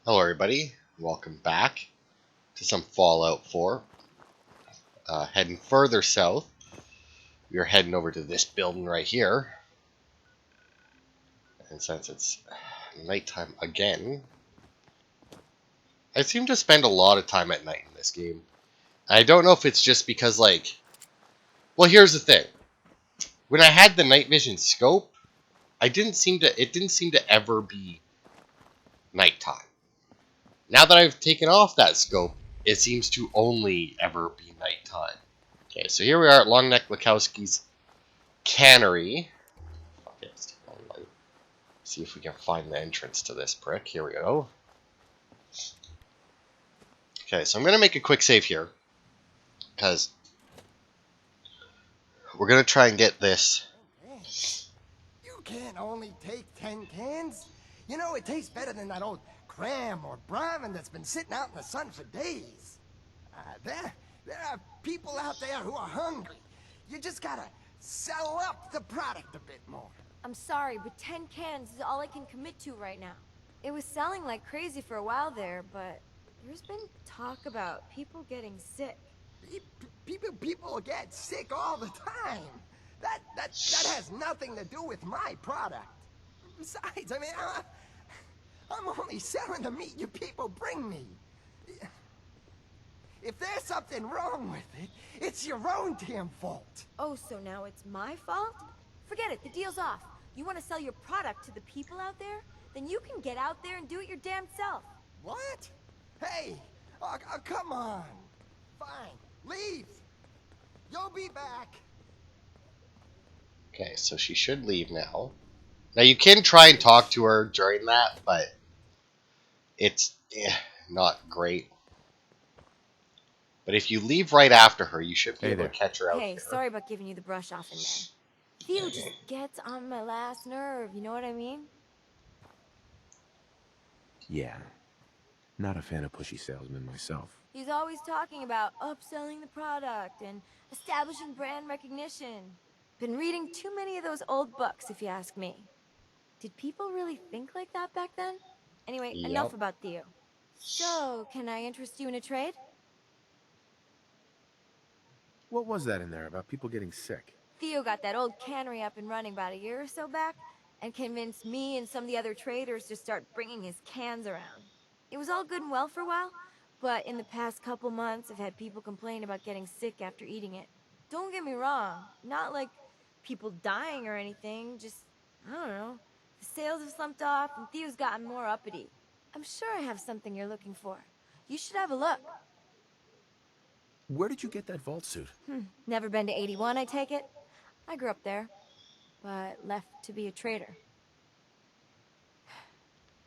Hello everybody, welcome back to some Fallout 4. Heading further south, we're heading over to this building right here. And since it's nighttime again, I seem to spend a lot of time at night in this game. I don't know if it's just because well, here's the thing. When I had the night vision scope, it didn't seem to ever be nighttime. Now that I've taken off that scope, it seems to only ever be nighttime. Okay, so here we are at Longneck Lakowski's cannery. Okay, let's take all light. See if we can find the entrance to this brick. Here we go. Okay, so I'm going to make a quick save here, because we're going to try and get this. Okay. You can't only take 10 cans. You know, it tastes better than that old cram or brahmin that's been sitting out in the sun for days. There are people out there who are hungry. You just gotta sell up the product a bit more. I'm sorry, but 10 cans is all I can commit to right now. It was selling like crazy for a while there, but there's been talk about people getting sick. People get sick all the time. That has nothing to do with my product. Besides, I mean, I'm only selling the meat you people bring me. If there's something wrong with it, it's your own damn fault. Oh, so now it's my fault? Forget it, the deal's off. You want to sell your product to the people out there? Then you can get out there and do it your damn self. What? Hey, come on. Fine, leave. You'll be back. Okay, so she should leave now. Now you can try and talk to her during that, but it's not great. But if you leave right after her, you should be able to catch her out Hey, here. sorry about giving you the brush off in there. Theo just gets on my last nerve, you know what I mean? Yeah. Not a fan of pushy salesmen myself. He's always talking about upselling the product and establishing brand recognition. Been reading too many of those old books, if you ask me. Did people really think like that back then? Anyway, Yep. enough about Theo. So, can I interest you in a trade? What was that in there about people getting sick? Theo got that old cannery up and running about a year or so back, and convinced me and some of the other traders to start bringing his cans around. It was all good and well for a while, but in the past couple months I've had people complain about getting sick after eating it. Don't get me wrong, not like people dying or anything, just, I don't know. The sales have slumped off and Theo's gotten more uppity. I'm sure I have something you're looking for. You should have a look. Where did you get that vault suit? Never been to 81, I take it? I grew up there, but left to be a trader.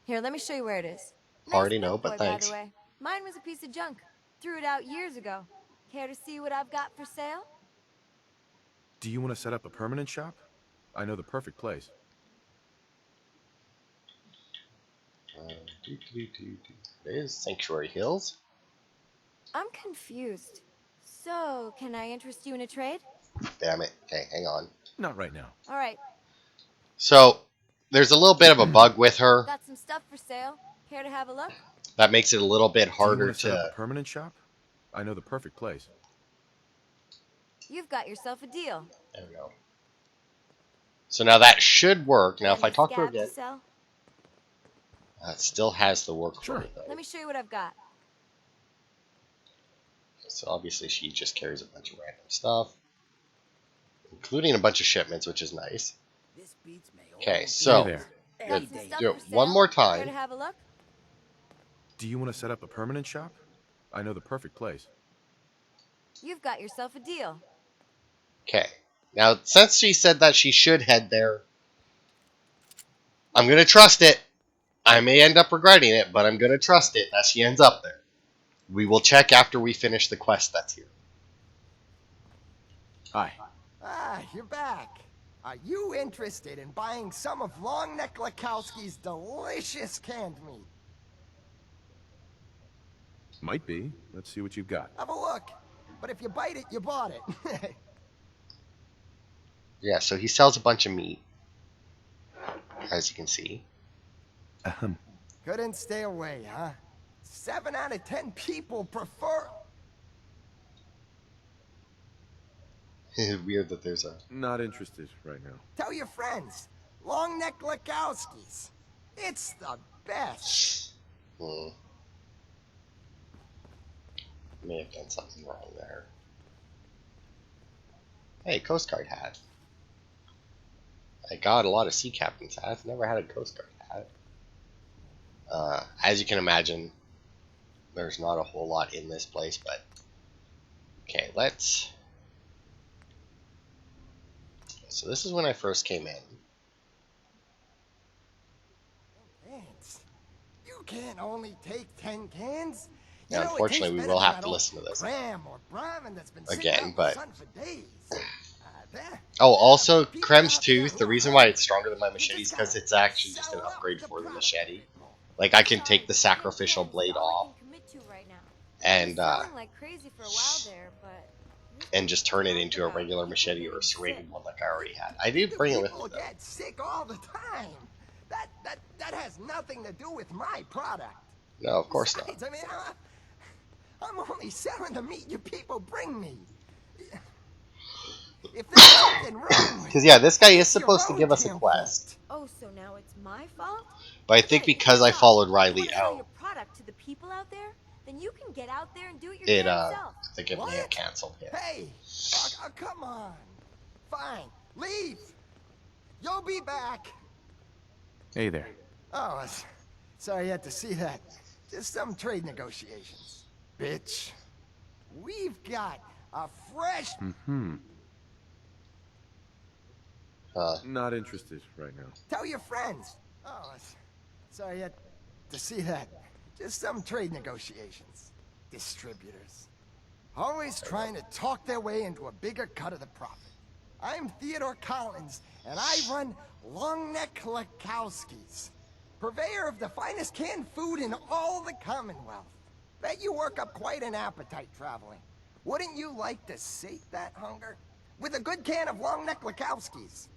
Here, let me show you where it is. Already Nice know, book, but boy, thanks. by the way. Mine was a piece of junk. Threw it out years ago. Care to see what I've got for sale? Do you want to set up a permanent shop? I know the perfect place. It is Sanctuary Hills. I'm confused. So, can I interest you in a trade? Damn it. Okay, hang on. Not right now. All right, So, there's a little bit of a bug with her got some stuff for sale. Care to have a look? that makes it a little bit Do you harder want to set up to... a permanent shop? I know the perfect place. You've got yourself a deal. There we go. So now that should work. Now, if I Any talk to her scab to again, sell? it still has the work Sure. for it, though. Let me show you what I've got. So obviously she just carries a bunch of random stuff, including a bunch of shipments, which is nice. This beats me. Okay, so Hey there. Got some stuff do it for sale. one more Care to time. have a look? Do you want to set up a permanent shop? I know the perfect place. You've got yourself a deal. Okay. Now, since she said that she should head there, I'm going to trust it. I may end up regretting it, but I'm going to trust it that she ends up there. We will check after we finish the quest that's here. Hi. Ah, you're back. Are you interested in buying some of Longneck Lakowski's delicious canned meat? Might be. Let's see what you've got. Have a look. But if you bite it, you bought it. Yeah, so he sells a bunch of meat, as you can see. Ahem. Couldn't stay away, huh? 7 out of 10 people prefer... Weird that there's a... Not interested right now. Tell your friends. Long Neck Lekowski's. It's the best. Hmm. May have done something wrong there. Hey, Coast Guard hat. I got a lot of sea captain's hats. Never had a Coast Guard hat. As you can imagine, there's not a whole lot in this place, but... Okay, let's... So this is when I first came in. Cans. You can't only take 10 cans. Now, You know, it unfortunately, tastes we better will than have that to old listen to this. Cram or Brahmin that's been Again, sitting out in but- the sun for days. There- Oh, also, people Krem's out there Tooth, who the know reason how why to- it's stronger than my you machete is just because gotta it's actually just an sell out upgrade the for the product, machete. people. Like, I can take the Besides, sacrificial 10 cans blade is all I off can commit to right now. and I was selling like crazy for a while there, but and just turn it Talk into a about regular people machete or a getting serrated sick. one like I already had. I did bring it with me, People though. get sick all the time. That has nothing to do with my product. No, of course not. Besides, I mean, I'm only selling the meat you people bring me. If there's something wrong with Because, yeah, this guy is it's your supposed to own give us a damn quest. Oh, so now it's my fault? But I think Hey, because I stop. followed You Riley wanna sell your out, product to the people out there? Then you can get out there and do it your it, damn self. they give me a What? cancel hit. Hey, come on. Fine, leave. You'll be back. Hey there. Oh, sorry you had to see that. Just some trade negotiations. Bitch. We've got a fresh... Mm-hmm. Not interested right now. Tell your friends. Oh, sorry you had to see that. Just some trade negotiations. Distributors. Always trying to talk their way into a bigger cut of the profit. I'm Theodore Collins, and I run Long Neck Lekowski's, purveyor of the finest canned food in all the Commonwealth. Bet you work up quite an appetite traveling. Wouldn't you like to sate that hunger? With a good can of Long Neck Lekowski's.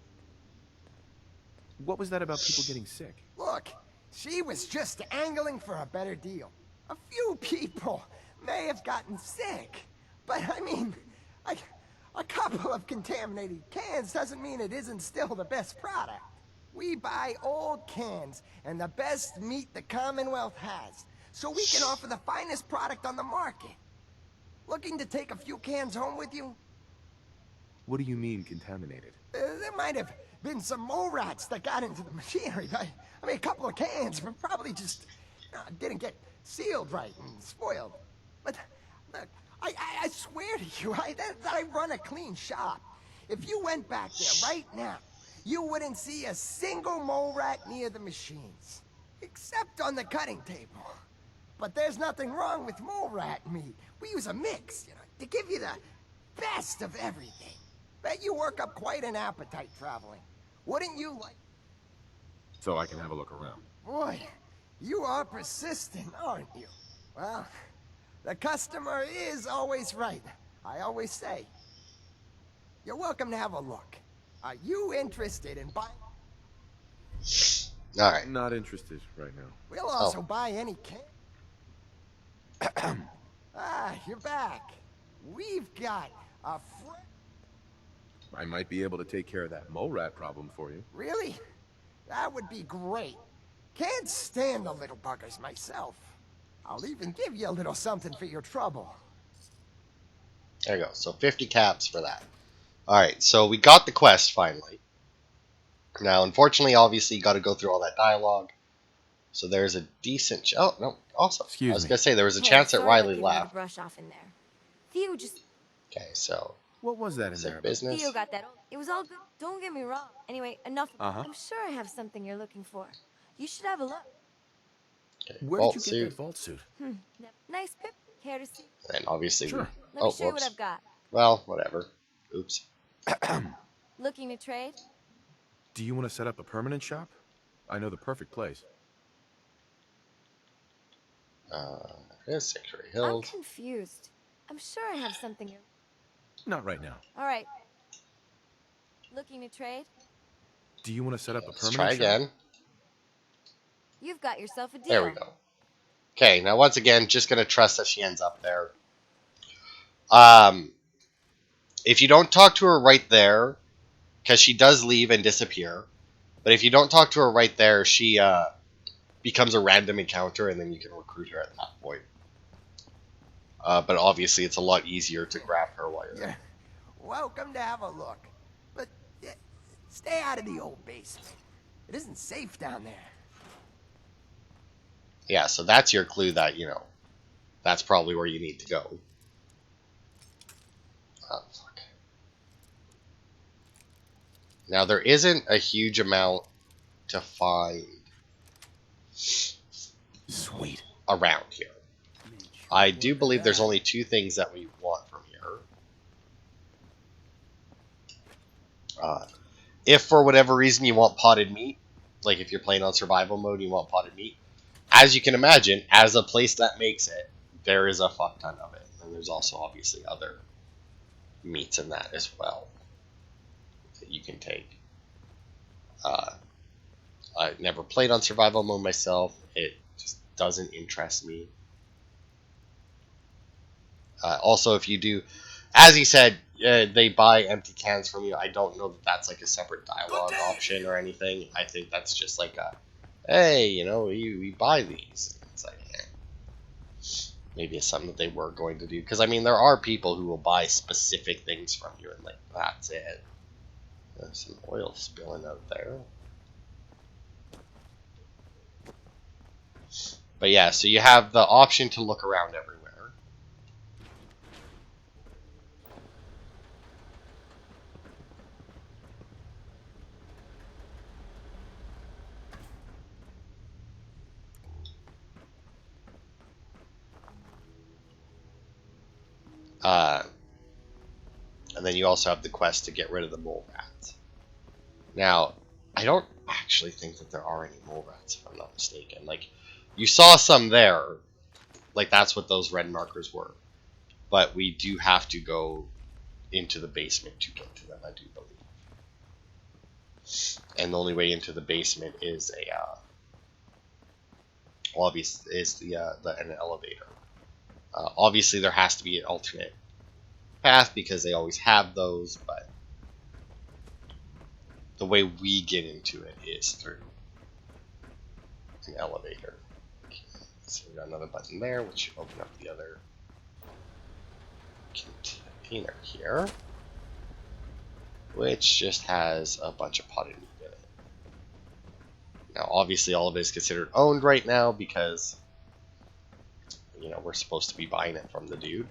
What was that about people getting sick? Look, she was just angling for a better deal. A few people may have gotten sick, but I mean, a couple of contaminated cans doesn't mean it isn't still the best product. We buy old cans and the best meat the Commonwealth has, so we can offer the finest product on the market. Looking to take a few cans home with you? What do you mean contaminated? There might have been some mole rats that got into the machinery. I mean, a couple of cans, but probably just didn't get sealed right and spoiled. But look, I swear to you, that I run a clean shop. If you went back there right now, you wouldn't see a single mole rat near the machines, except on the cutting table. But there's nothing wrong with mole rat meat. We use a mix, you know, to give you the best of everything. Bet you work up quite an appetite traveling. Wouldn't you like... So I can have a look around. Boy, you are persistent, aren't you? Well, the customer is always right, I always say. You're welcome to have a look. Are you interested in buying... Alright. Not interested right now. We'll also buy any can... you're back. We've got a I might be able to take care of that mole rat problem for you. Really? That would be great. Can't stand the little buggers myself. I'll even give you a little something for your trouble. There you go. So 50 caps for that. Alright, so we got the quest finally. Now, unfortunately, obviously, you got to go through all that dialogue. So there's a decent... Oh, no. Also, Excuse I was me. going to say, there was a Hey, chance that sorry about Riley giving you the left. brush off in there. Theo just... Okay, so... What was that in Is there? it about? business? Theo got that. It was all good. Don't get me wrong. Anyway, enough. Uh-huh. I'm sure I have something you're looking for. You should have a look. Okay, Where vault did you suit. get that vault suit? Nice pick. Care to see? And obviously... Sure. Let me show you what I've got. Well, whatever. Oops. Looking to trade? Do you want to set up a permanent shop? I know the perfect place. Here's Sanctuary I'm Hills. confused. I'm sure I have something you're... Not right now. All right. Looking to trade? Do you want to set up a Let's permanent try shop? again. You've got yourself a There we deal. go. Okay, now once again, just going to trust that she ends up there. Um, if you don't talk to her right there, because she does leave and disappear, but if you don't talk to her right there, she becomes a random encounter, and then you can recruit her at that point. But obviously, it's a lot easier to grab her while you're You're there. welcome to have a look. But stay out of the old basement. It isn't safe down there. Yeah, so that's your clue that, that's probably where you need to go. Oh, fuck. Now, there isn't a huge amount to find Sweet. around here. I do believe there's only 2 things that we want from here. If for whatever reason you want potted meat, like if you're playing on survival mode and you want potted meat, as you can imagine, as a place that makes it, there is a fuck ton of it. And there's also obviously other meats in that as well that you can take. I've never played on survival mode myself. It just doesn't interest me. Also, if you do, as he said, they buy empty cans from you. I don't know that that's like a separate dialogue option or anything. I think that's just like a, hey, we buy these. It's like, maybe it's something that they were going to do. Because, I mean, there are people who will buy specific things from you, and like, that's it. There's some oil spilling out there. But yeah, so you have the option to look around everywhere. And then you also have the quest to get rid of the mole rats. Now, I don't actually think that there are any mole rats, if I'm not mistaken. Like, you saw some there. Like, that's what those red markers were. But we do have to go into the basement to get to them, I do believe. And the only way into the basement is an elevator. Obviously, there has to be an alternate path because they always have those, but the way we get into it is through an elevator. Okay, so we got another button there, which should open up the other container here, which just has a bunch of potted meat in it. Now, obviously, all of it is considered owned right now because, we're supposed to be buying it from the dude.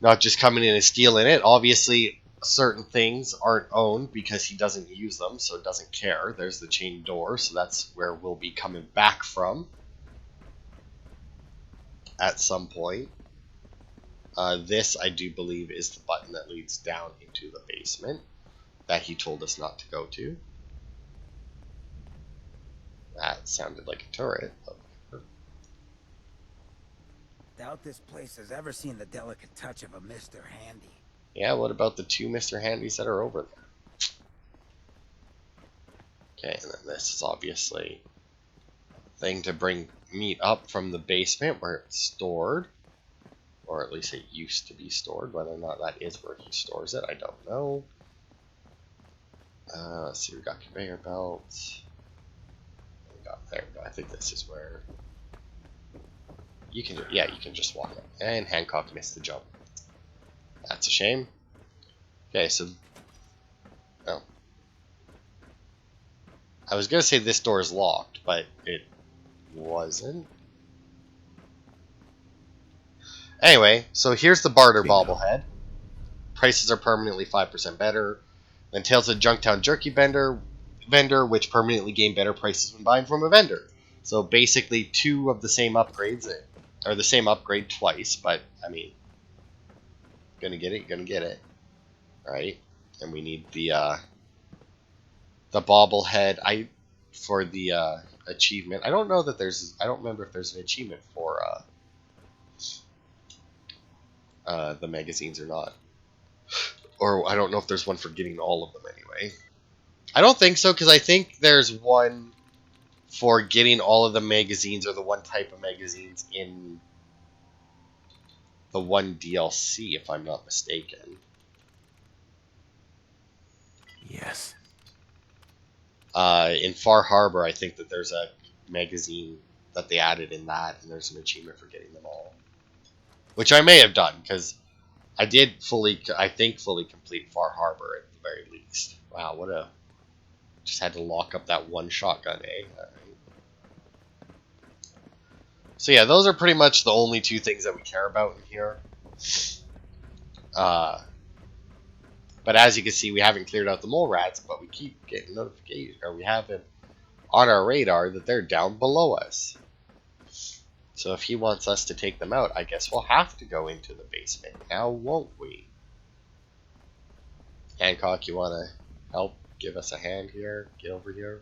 Not just coming in and stealing it. Obviously, certain things aren't owned because he doesn't use them, so it doesn't care. There's the chain door, so that's where we'll be coming back from at some point. This, I do believe, is the button that leads down into the basement that he told us not to go to. That sounded like a turret. Doubt this place has ever seen the delicate touch of a Mr. Handy. Yeah, what about the 2 Mr. Handys that are over there? Okay, and then this is obviously a thing to bring meat up from the basement where it's stored. Or at least it used to be stored. Whether or not that is where he stores it, I don't know. Let's see, we got conveyor belts. There we go. I think this is where you can just walk up. And Hancock missed the jump. That's a shame. Okay, so I was gonna say this door is locked, but it wasn't. Anyway, so here's the barter bobblehead. Prices are permanently 5% better. Then Tales of Junktown Jerky vendor, which permanently gain better prices when buying from a vendor. So basically 2 of the same upgrades, or the same upgrade twice, but I mean, gonna get it. Alright, and we need the bobblehead for the achievement. I don't remember if there's an achievement for the magazines or not. Or I don't know if there's one for getting all of them anyway. I don't think so, because I think there's one for getting all of the magazines or the one type of magazines in the one DLC, if I'm not mistaken. Yes. In Far Harbor, I think that there's a magazine that they added in that, and there's an achievement for getting them all. Which I may have done, because I did fully complete Far Harbor at the very least. Wow, what a... Just had to lock up that one shotgun, eh? Alright. So yeah, those are pretty much the only two things that we care about in here. But as you can see, we haven't cleared out the mole rats, but we keep getting notifications, or we have it on our radar that they're down below us. So if he wants us to take them out, I guess we'll have to go into the basement now, won't we? Hancock, you want to help give us a hand here? Get over here.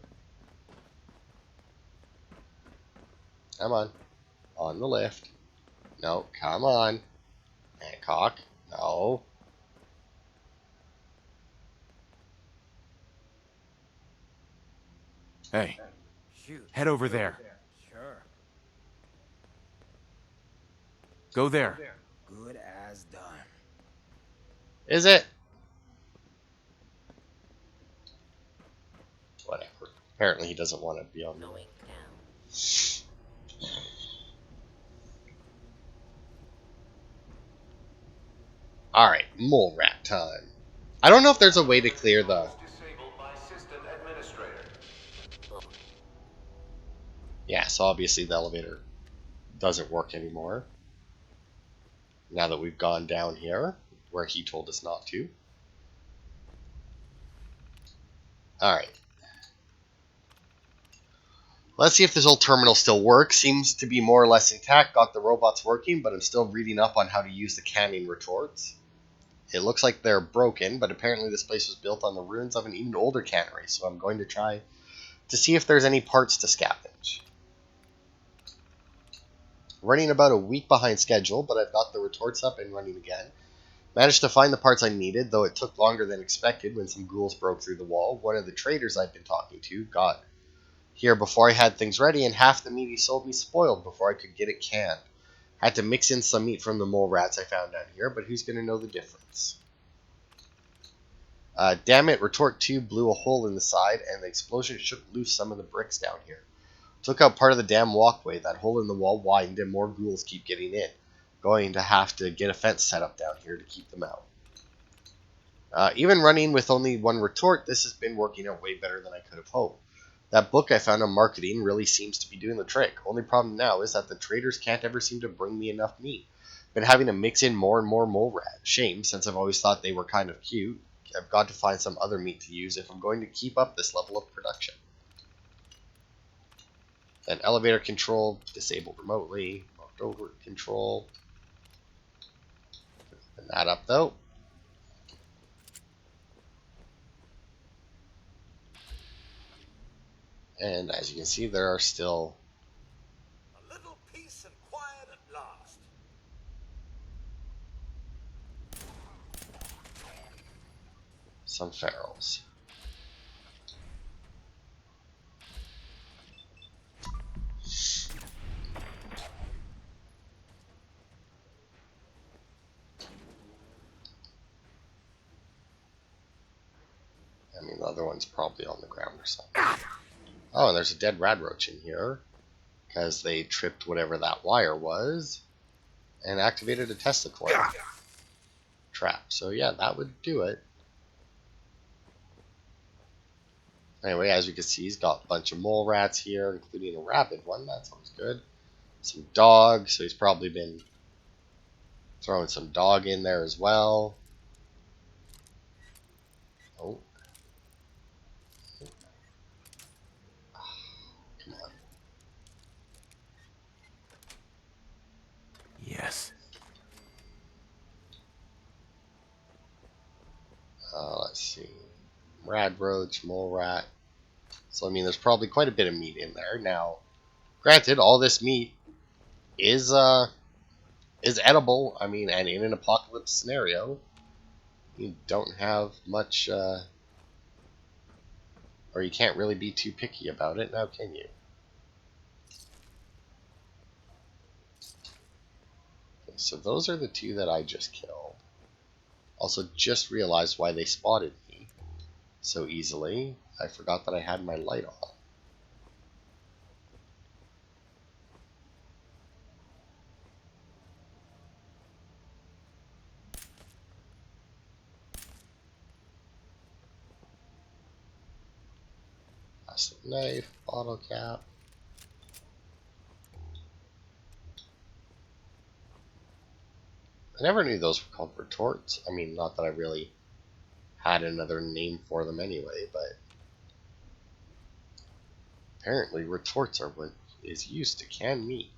Come on. On the lift. No, come on. Hancock. No. Hey, Shoot. head over there. Sure. Go there. Good as done. Is it? Whatever. Apparently he doesn't want to be on the Going down. Alright, mole rat time. I don't know if there's a way to clear the... Disabled by system administrator. Yeah, so obviously the elevator doesn't work anymore. Now that we've gone down here, where he told us not to. Alright. Let's see if this old terminal still works. Seems to be more or less intact. Got the robots working, but I'm still reading up on how to use the canning retorts. It looks like they're broken, but apparently this place was built on the ruins of an even older cannery, so I'm going to try to see if there's any parts to scavenge. Running about a week behind schedule, but I've got the retorts up and running again. Managed to find the parts I needed, though it took longer than expected when some ghouls broke through the wall. One of the traders I've been talking to got here before I had things ready, and half the meat he sold me spoiled before I could get it canned. Had to mix in some meat from the mole rats I found down here, but who's going to know the difference? Damn it, Retort 2 blew a hole in the side, and the explosion shook loose some of the bricks down here. Took out part of the damn walkway. That hole in the wall widened, and more ghouls keep getting in. Going to have to get a fence set up down here to keep them out. Even running with only one retort, this has been working out way better than I could have hoped. That book I found on marketing really seems to be doing the trick. Only problem now is that the traders can't ever seem to bring me enough meat. Been having to mix in more and more mole rat. Shame, since I've always thought they were kind of cute. I've got to find some other meat to use if I'm going to keep up this level of production. Then elevator control, disabled remotely. Walked over control. Open that up though. And as you can see, there are still A little peace and quiet at last. some ferals. I mean, the other one's probably on the ground or something. Oh, and there's a dead radroach in here. Because they tripped whatever that wire was. And activated a Tesla coil trap. So yeah, that would do it. Anyway, as you can see, he's got a bunch of mole rats here, including a rabid one. That's always good. Some dogs, so he's probably been throwing some dog in there as well. Oh. Come on. Yes. Let's see. Radroach, mole rat. So, I mean, there's probably quite a bit of meat in there. Now, granted, all this meat is edible. I mean, and in an apocalypse scenario, you don't have much, or you can't really be too picky about it, now can you? so those are the two that I just killed. Also, just realized why they spotted me so easily. I forgot that I had my light on. Plastic knife, bottle cap. I never knew those were called retorts. I mean, not that I really had another name for them anyway, but apparently retorts are what is used to can meat.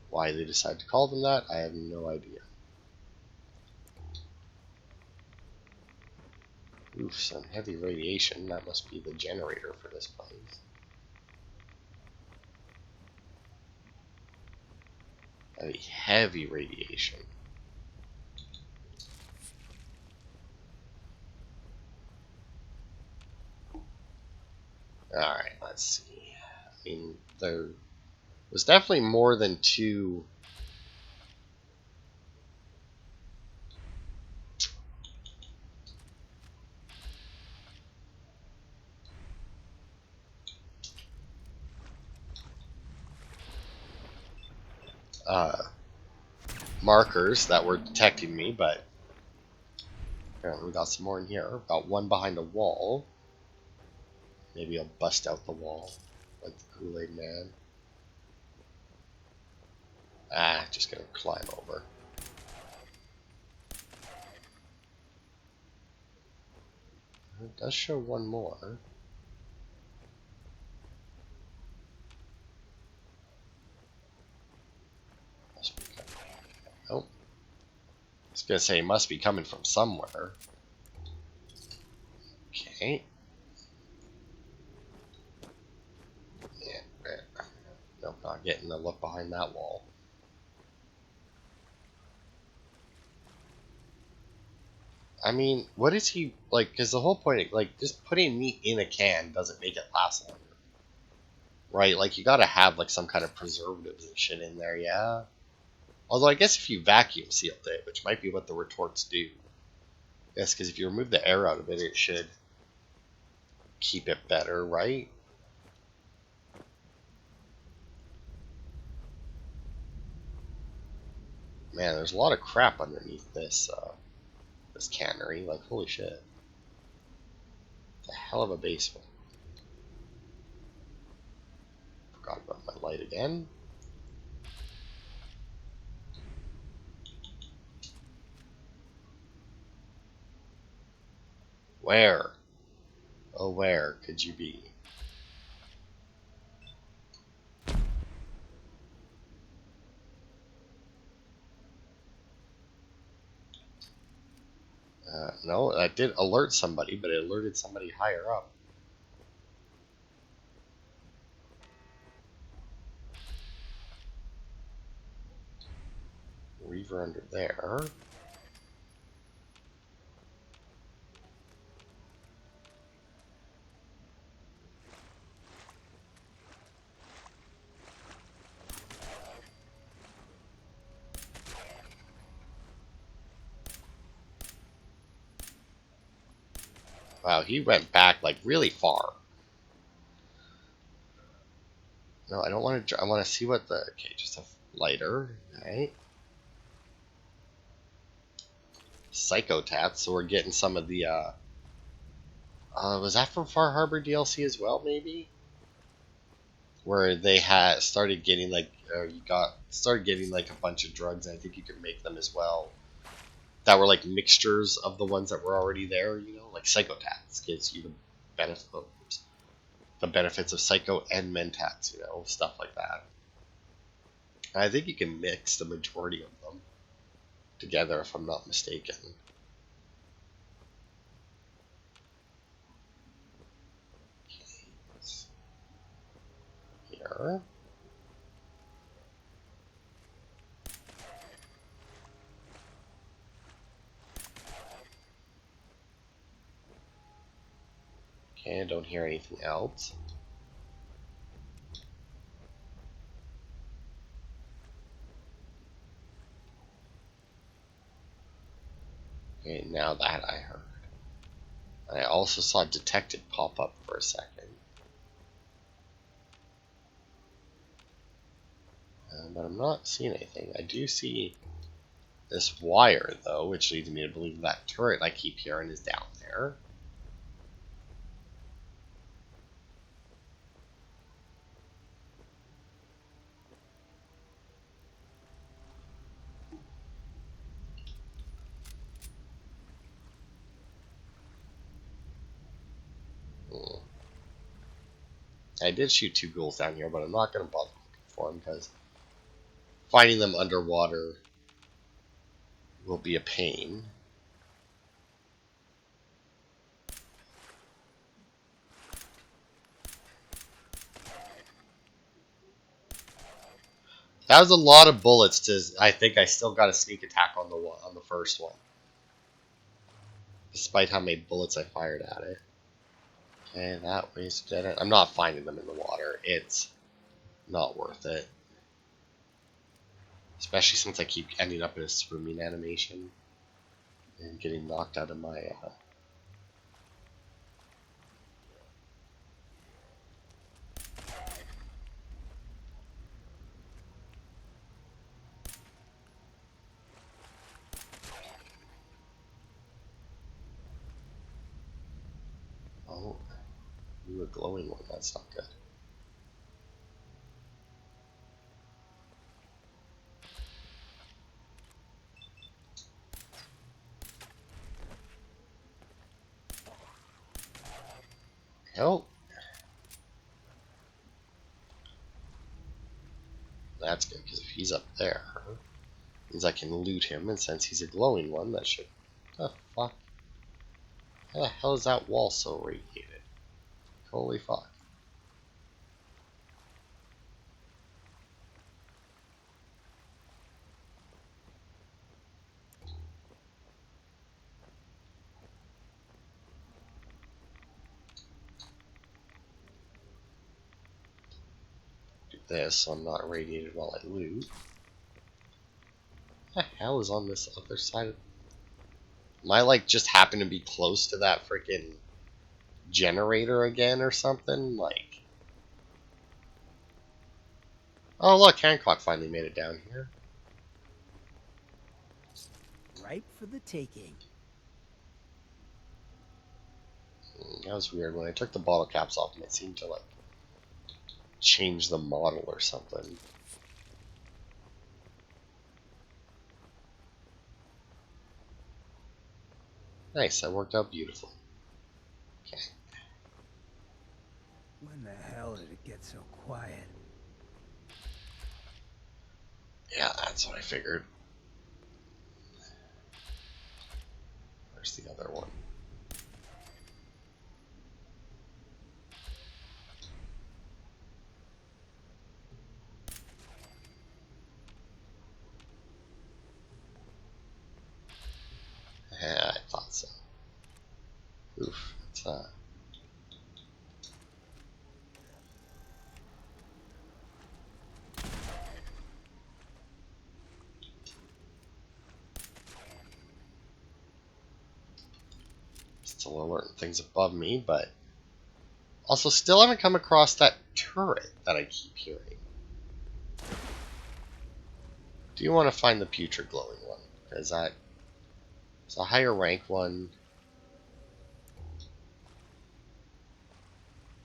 Why they decide to call them that, I have no idea. Oof, some heavy radiation. That must be the generator for this place. Heavy radiation. Alright, let's see. I mean, there was definitely more than two. Markers that were detecting me, but apparently we got some more in here. Got one behind a wall. Maybe I'll bust out the wall like the Kool-Aid Man. Ah, just gonna climb over. It does show one more. Must be coming. Oh, I was gonna say it must be coming from somewhere. Okay. Yeah. Nope, not getting a look behind that wall. I mean, what is he like? Because the whole point, like, just putting meat in a can doesn't make it last longer, right? Like, you gotta have like some kind of preservatives and shit in there, yeah. Although I guess if you vacuum sealed it, which might be what the retorts do, yes, because if you remove the air out of it, it should keep it better, right? Man, there's a lot of crap underneath this this cannery. Like, holy shit, it's a hell of a basement. Forgot about my light again. Where? Oh, where could you be? No, that did alert somebody, but it alerted somebody higher up. Reaver under there. Wow, he went back like really far. No, I don't want to. I want to see what the. Okay, just a lighter. Right. Psychotats. So we're getting some of the. Was that from Far Harbor DLC as well? Maybe. Where they had started getting like started getting like a bunch of drugs, and I think you could make them as well. That were like mixtures of the ones that were already there. You know, like Psychotats gives you the benefits of Psycho and Mentats. You know, stuff like that. I think you can mix the majority of them together, if I'm not mistaken. Here. Okay, I don't hear anything else. Okay, now that I heard. I also saw detected pop up for a second. But I'm not seeing anything. I do see this wire, though, which leads me to believe that turret I keep hearing is down there. I did shoot 2 ghouls down here, but I'm not going to bother looking for them because finding them underwater will be a pain. That was a lot of bullets to. I think I still got a sneak attack on the first one, despite how many bullets I fired at it. Okay, that way's dead end. I'm not finding them in the water. It's not worth it. Especially since I keep ending up in a swimming animation and getting knocked out of my oh, you a glowing one. That's not good. Help. That's good, because if he's up there, means I can loot him, and since he's a glowing one, that should... Oh, fuck. How the hell is that wall so radiated? Holy fuck. Do this so I'm not radiated while I loot. What the hell is on this other side of... Am I like just happen to be close to that freaking generator again or something? Like... Oh look, Hancock finally made it down here. Ripe for the taking. That was weird. When I took the bottle caps off them, it seemed to like change the model or something. Nice, that worked out beautifully. Okay. When the hell did it get so quiet? Yeah, that's what I figured. Where's the other one? Yeah, I thought so. Oof, it's still alerting things above me, but also still haven't come across that turret that I keep hearing. Do you want to find the putrid glowing one? Because it's a higher rank one.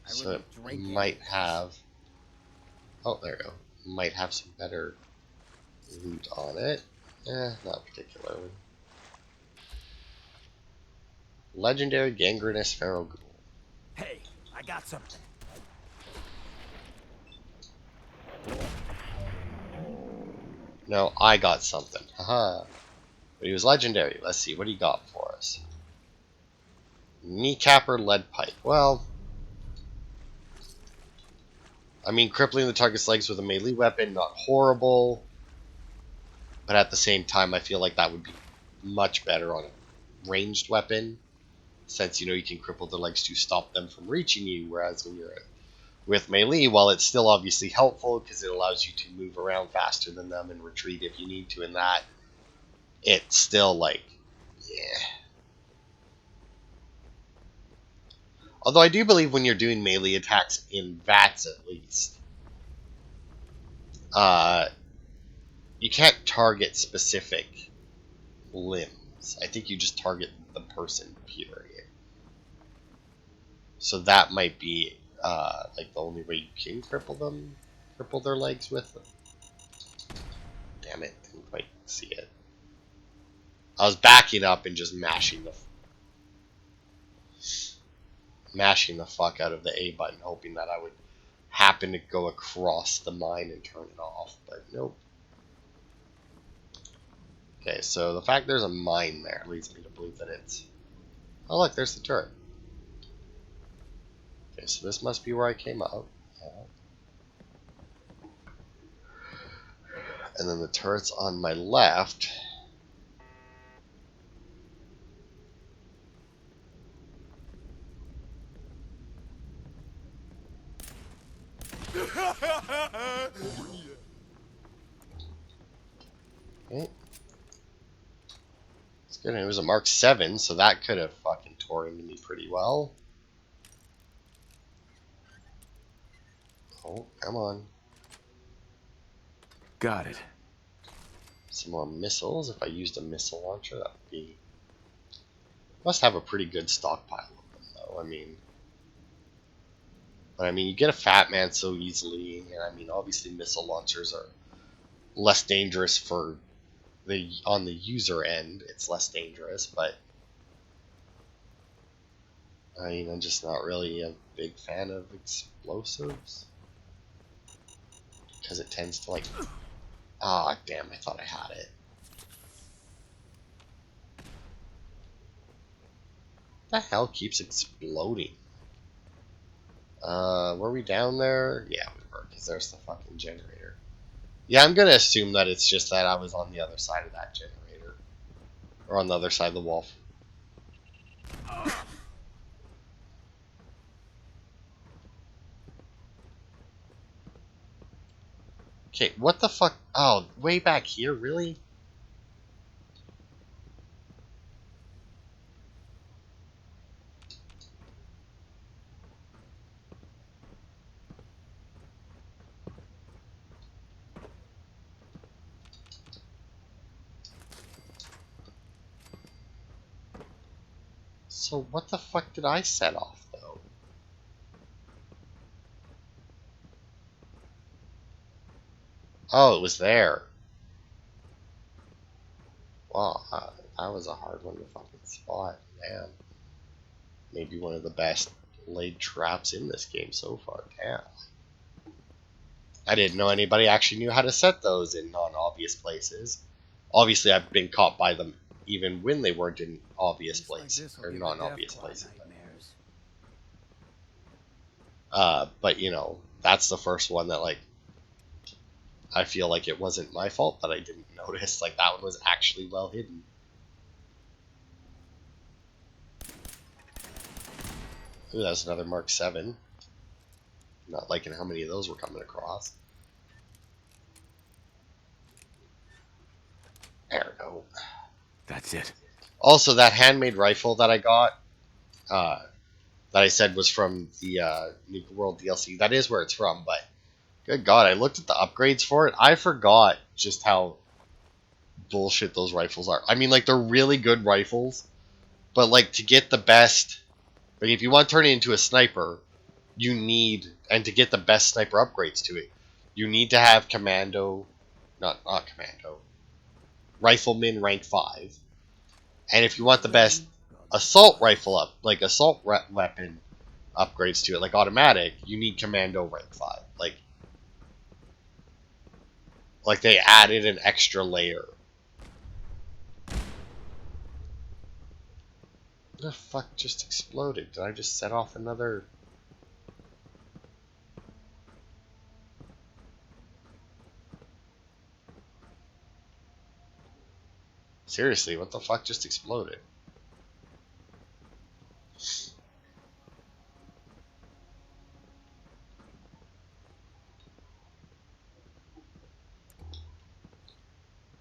So it might have... Oh, there you go. Might have some better loot on it. Not particularly. Legendary Gangrenous Feral Ghoul. Hey, I got something. No, I got something. Haha. But he was legendary. Let's see, what he got for us? Kneecapper Lead Pipe. Well... I mean, crippling the target's legs with a melee weapon, not horrible. But at the same time, I feel like that would be much better on a ranged weapon. Since, you know, you can cripple the legs to stop them from reaching you. Whereas when you're with melee, while it's still obviously helpful because it allows you to move around faster than them and retreat if you need to in that, it's still like, yeah. Although I do believe when you're doing melee attacks in VATS at least, you can't target specific limbs. I think you just target the person, period. So that might be like the only way you can cripple their legs with them. Damn it, didn't quite see it. I was backing up and just mashing the fuck out of the A button, hoping that I would happen to go across the mine and turn it off, but nope. Okay, so the fact there's a mine there leads me to believe that it's... Oh look, there's the turret. Okay, so this must be where I came out. Yeah. And then the turret's on my left. Okay. It's good. It was a Mark 7, so that could have fucking tore into me pretty well. Oh, come on. Got it. Some more missiles. If I used a missile launcher, that would be... Must have a pretty good stockpile of them, though. But I mean, you get a Fat Man so easily, and I mean, obviously missile launchers are less dangerous for on the user end. It's less dangerous, but I mean, I'm just not really a big fan of explosives because it tends to like... Ah, damn! I thought I had it. What the hell keeps exploding? Were we down there? Yeah, we were, because there's the fucking generator. Yeah, I'm gonna assume that it's just that I was on the other side of that generator. Or on the other side of the wall. Okay, what the fuck? Oh, way back here? Really? So what the fuck did I set off, though? Oh, it was there. Wow, that was a hard one to fucking spot. Damn. Maybe one of the best laid traps in this game so far. Damn. I didn't know anybody actually knew how to set those in non-obvious places. Obviously, I've been caught by them even when they weren't in obvious places, or non-obvious places. But, you know, that's the first one that, like, I feel like it wasn't my fault that I didn't notice. Like, that one was actually well hidden. Ooh, that's another Mark 7. Not liking how many of those were coming across. There we go. That's it. Also, that handmade rifle that I got, that I said was from the Nuka World DLC, that is where it's from, but good God, I looked at the upgrades for it. I forgot just how bullshit those rifles are. I mean, like, they're really good rifles, but, like, to get the best, like, if you want to turn it into a sniper, you need, and to get the best sniper upgrades to it, you need to have commando, not commando, rifleman rank 5. And if you want the best assault rifle up, like assault weapon upgrades to it, like automatic, you need commando rank 5. Like they added an extra layer. What the fuck just exploded? Did I just set off another... Seriously, what the fuck just exploded?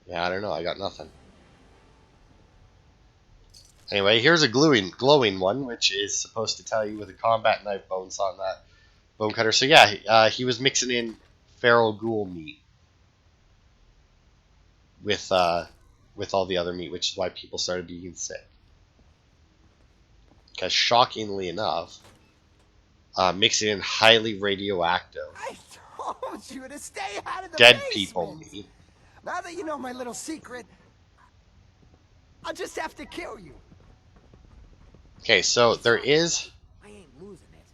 Yeah, I don't know. I got nothing. Anyway, here's a glowing one, which is supposed to tell you with a combat knife bones on that bone cutter. So yeah, he was mixing in feral ghoul meat with all the other meat, which is why people started being sick. Because shockingly enough, mixing in highly radioactive I told you to stay out of the dead basement. people meat. Now that you know my little secret, I'll just have to kill you. Okay, so there is. I ain't losing it.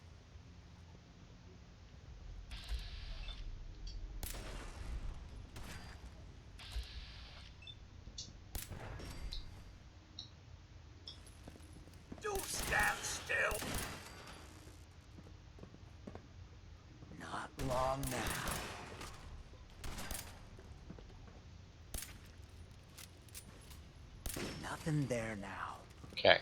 Do stand still. Not long now. Nothing there now. Okay.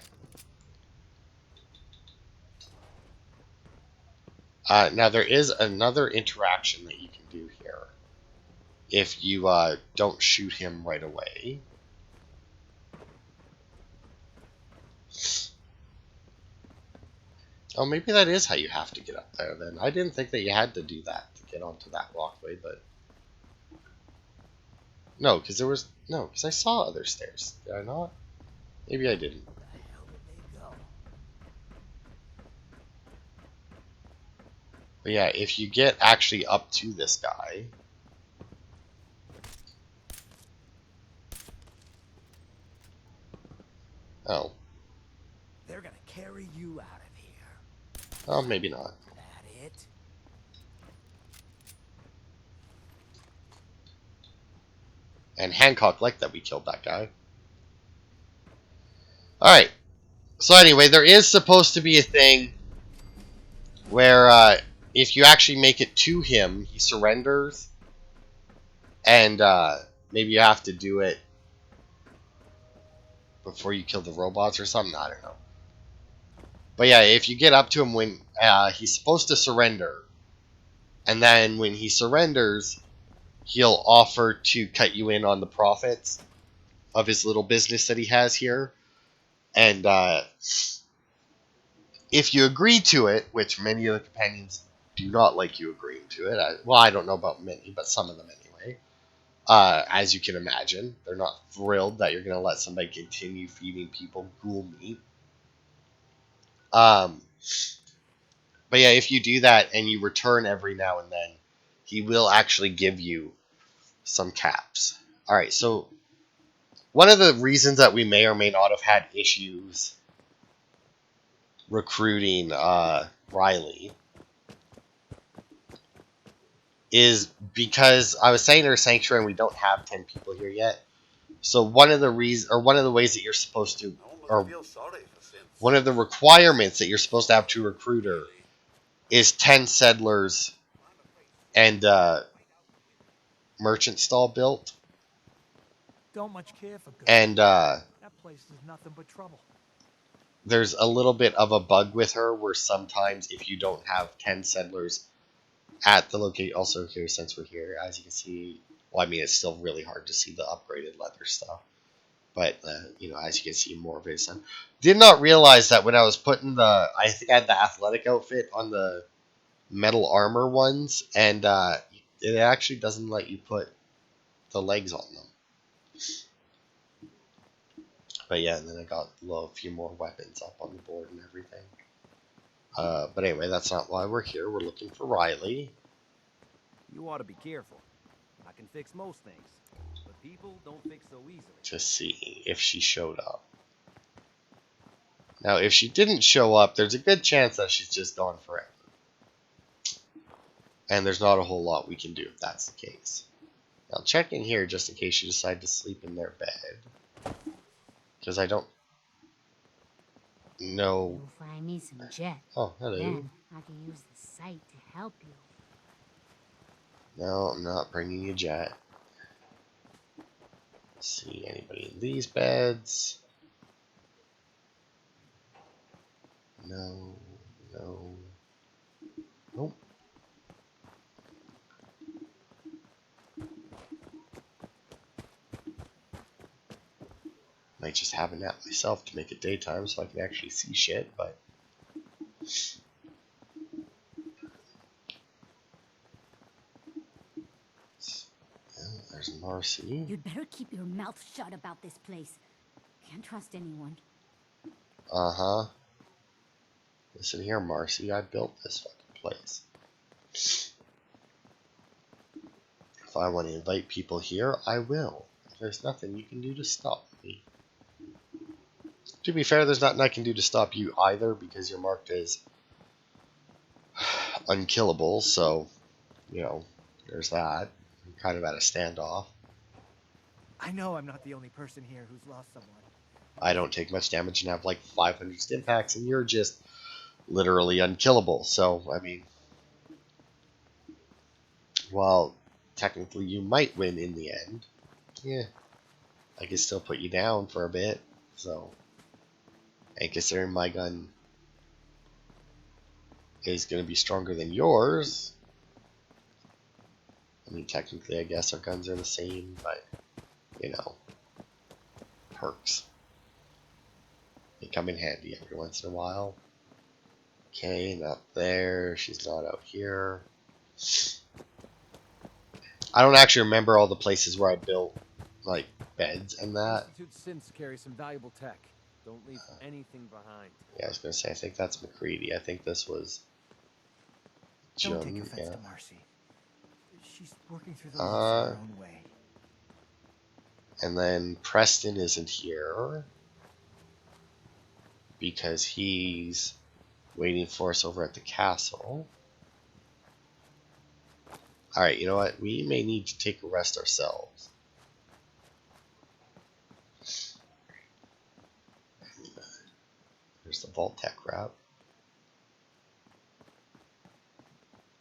Now there is another interaction that you can do here. If you don't shoot him right away. Oh, maybe that is how you have to get up there then. I didn't think that you had to do that to get onto that walkway, but... No, because I saw other stairs. Did I not? Maybe I didn't. Where the hell did they go? But yeah, if you get actually up to this guy... Oh. They're gonna carry you out of here. Oh, maybe not. That it? And Hancock liked that we killed that guy. Alright. So anyway, there is supposed to be a thing where if you actually make it to him, he surrenders. And maybe you have to do it before you kill the robots or something. I don't know. But yeah, if you get up to him when he's supposed to surrender, and then when he surrenders, he'll offer to cut you in on the profits of his little business that he has here. And if you agree to it, which many of the companions do not like you agreeing to it, I don't know about many, but some of them anyway. As you can imagine, they're not thrilled that you're going to let somebody continue feeding people ghoul meat. But yeah, if you do that and you return every now and then, he will actually give you some caps. Alright, so one of the reasons that we may or may not have had issues recruiting Riley is because I was saying there's Sanctuary and we don't have 10 people here yet. So one of the ways that you're supposed to, or Feel sorry for Sin. one of the requirements that you're supposed to have to recruit her is 10 settlers and merchant stall built. Don't much care for good. And That place is nothing but trouble. there's a little bit of a bug with her where sometimes if you don't have 10 settlers at the location, also here since we're here, as you can see, well, I mean, it's still really hard to see the upgraded leather stuff. But, as you can see, more of it is done. Did not realize that when I was putting I think I had the athletic outfit on the metal armor ones, and it actually doesn't let you put the legs on them. But yeah, and then I got a few more weapons up on the board and everything. But anyway, that's not why we're here. We're looking for Riley. You ought to be careful. I can fix most things, but people don't fix so easily. To see if she showed up. Now, if she didn't show up, there's a good chance that she's just gone forever. And there's not a whole lot we can do if that's the case. Now, check in here just in case you decide to sleep in their bed. Because I don't know. You'll find me some jet. Oh, hello. Then I can use the sight to help you. No, I'm not bringing you jet. Let's see, anybody in these beds? No, no. Nope. might just have a nap myself to make it daytime so I can actually see shit, but... Oh, there's Marcy. You'd better keep your mouth shut about this place. Can't trust anyone. Uh-huh. Listen here, Marcy, I built this fucking place. If I want to invite people here, I will. There's nothing you can do to stop me. To be fair, there's nothing I can do to stop you either, because you're marked as unkillable, so, you know, there's that. I'm kind of at a standoff. I know I'm not the only person here who's lost someone. I don't take much damage and have like 500 stim packs, and you're just literally unkillable. So, I mean, while technically you might win in the end, yeah, I can still put you down for a bit. So, and considering my gun is going to be stronger than yours, I mean, technically, I guess our guns are the same, but, you know, perks. They come in handy every once in a while. Okay, not there. She's not out here. I don't actually remember all the places where I built, like, beds and that. Institute synths carry some valuable tech. Don't leave anything behind. Yeah, I was going to say, I think that's McCready. I think this was Don't take Jun, offense yeah. to Marcy. She's working through the loss her own way. And then Preston isn't here because he's waiting for us over at the castle. Alright, you know what? We may need to take a rest ourselves. There's the Vault-Tec wrap.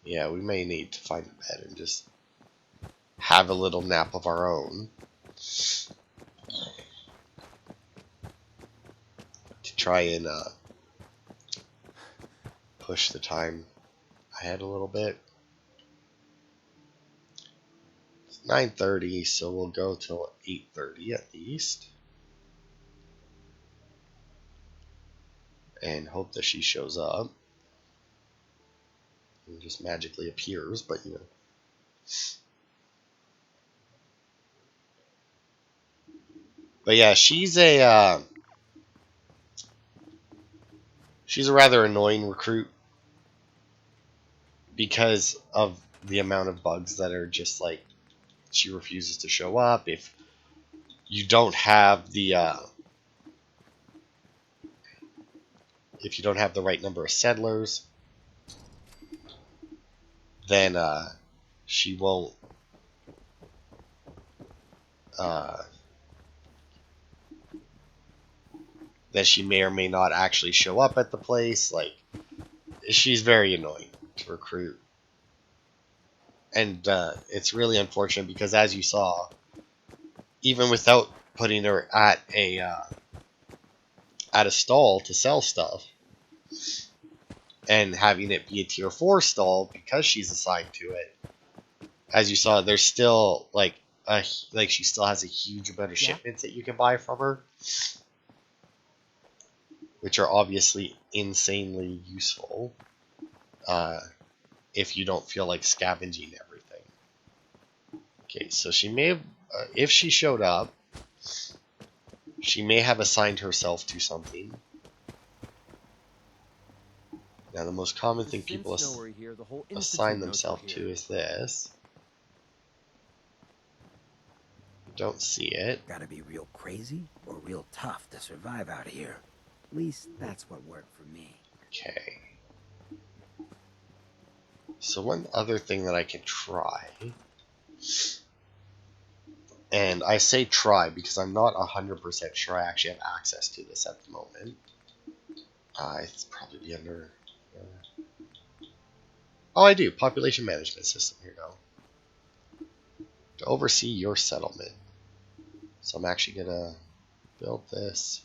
Yeah, we may need to find a bed and just have a little nap of our own. To try and push the time ahead a little bit. It's 9:30, so we'll go till 8:30 at least. And hope that she shows up. And just magically appears, but you know. But yeah, she's a rather annoying recruit because of the amount of bugs that are just like she refuses to show up. If you don't have the right number of settlers, then she won't that she may or may not actually show up at the place. Like, she's very annoying to recruit. And it's really unfortunate because, as you saw, even without putting her at a stall to sell stuff and having it be a tier 4 stall because she's assigned to it, as you saw, there's still like she still has a huge amount of shipments that you can buy from her, which are obviously insanely useful if you don't feel like scavenging everything. Okay, so she may have, if she showed up, she may have assigned herself to something. Now, the most common thing people assign themselves to is this. Don't see it. Gotta be real crazy or real tough to survive out here. At least that's what worked for me. Okay. So one other thing that I can try, and I say try because I'm not 100% sure I actually have access to this at the moment. It's probably under... oh, I do. Population management system. Here we go. To oversee your settlement. So I'm actually going to build this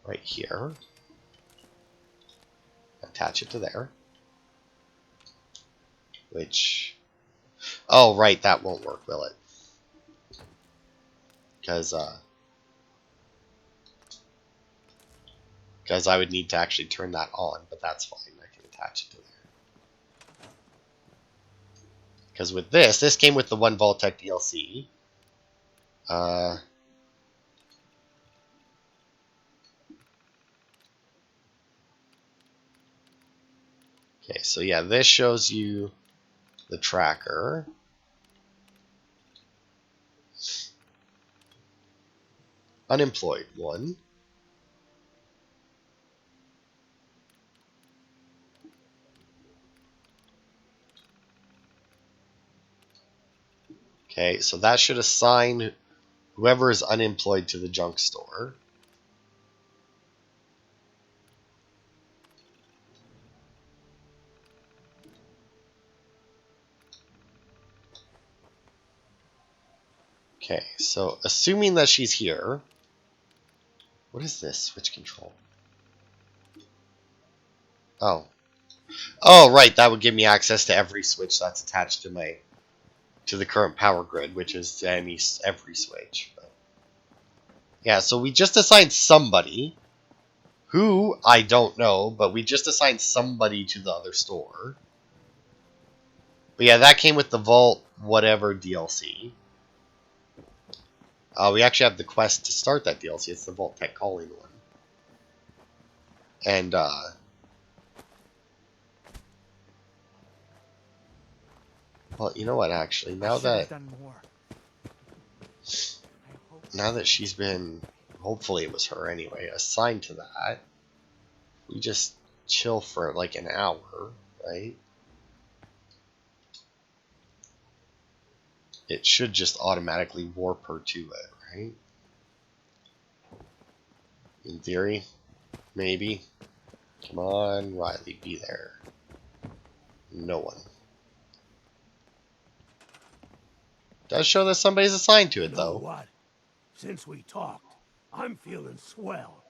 right here. Attach it to there. Which... oh, right. That won't work, will it? Because because I would need to actually turn that on, but that's fine. I can attach it to there. Because with this came with the one Vault-Tec DLC. Okay, so yeah, this shows you the tracker. Unemployed 1. Okay, so that should assign whoever is unemployed to the junk store. Okay, so assuming that she's here, what is this switch control? Oh. Oh, right, that would give me access to every switch that's attached to the current power grid, which is every switch. But yeah, so we just assigned somebody who I don't know, but we just assigned somebody to the other store. But yeah, that came with the Vault whatever DLC. We actually have the quest to start that DLC. It's the Vault-Tec Calling one. And, well, you know what, actually, now that she's been, hopefully it was her anyway, assigned to that, we just chill for like an hour, right? It should just automatically warp her to it, right? In theory, maybe. Come on, Riley, be there. No one. Does show that somebody's assigned to it, though. You know what? Since we talked, I'm feeling swell.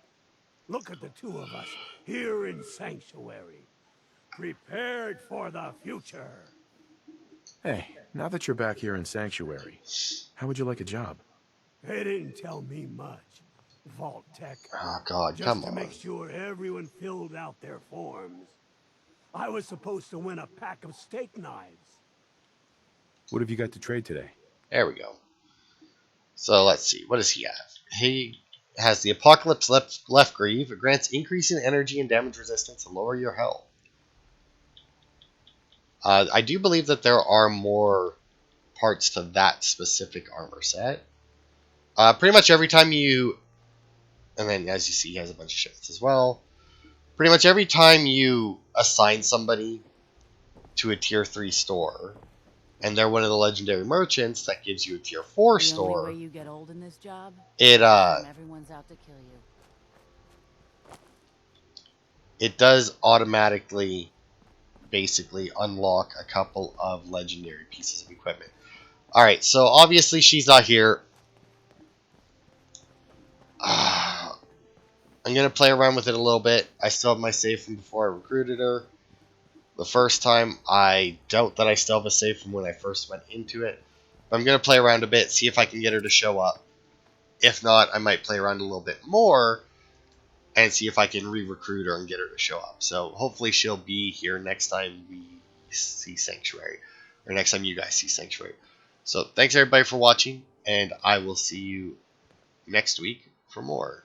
Look at the two of us here in Sanctuary, prepared for the future. Hey, now that you're back here in Sanctuary, how would you like a job? They didn't tell me much. Vault-Tec. Oh, God, Just come to on. make sure everyone filled out their forms. I was supposed to win a pack of steak knives. What have you got to trade today? There we go. So let's see. What does he have? He has the Apocalypse Left Greave. It grants increasing energy and damage resistance and lower your health. I do believe that there are more parts to that specific armor set. Pretty much every time you... And then, as you see, he has a bunch of shipments as well. Pretty much every time you assign somebody to a Tier 3 store, and they're one of the legendary merchants, that gives you a Tier 4 store. The only way you get old in this job, everyone's out to kill you. It does automatically, basically, unlock a couple of legendary pieces of equipment. Alright, so obviously she's not here. I'm going to play around with it a little bit. I still have my save from before I recruited her. The first time, I doubt that I still have a save from when I first went into it. But I'm going to play around a bit, see if I can get her to show up. If not, I might play around a little bit more and see if I can re-recruit her and get her to show up. So hopefully she'll be here next time we see Sanctuary. Or next time you guys see Sanctuary. So thanks everybody for watching, and I will see you next week for more.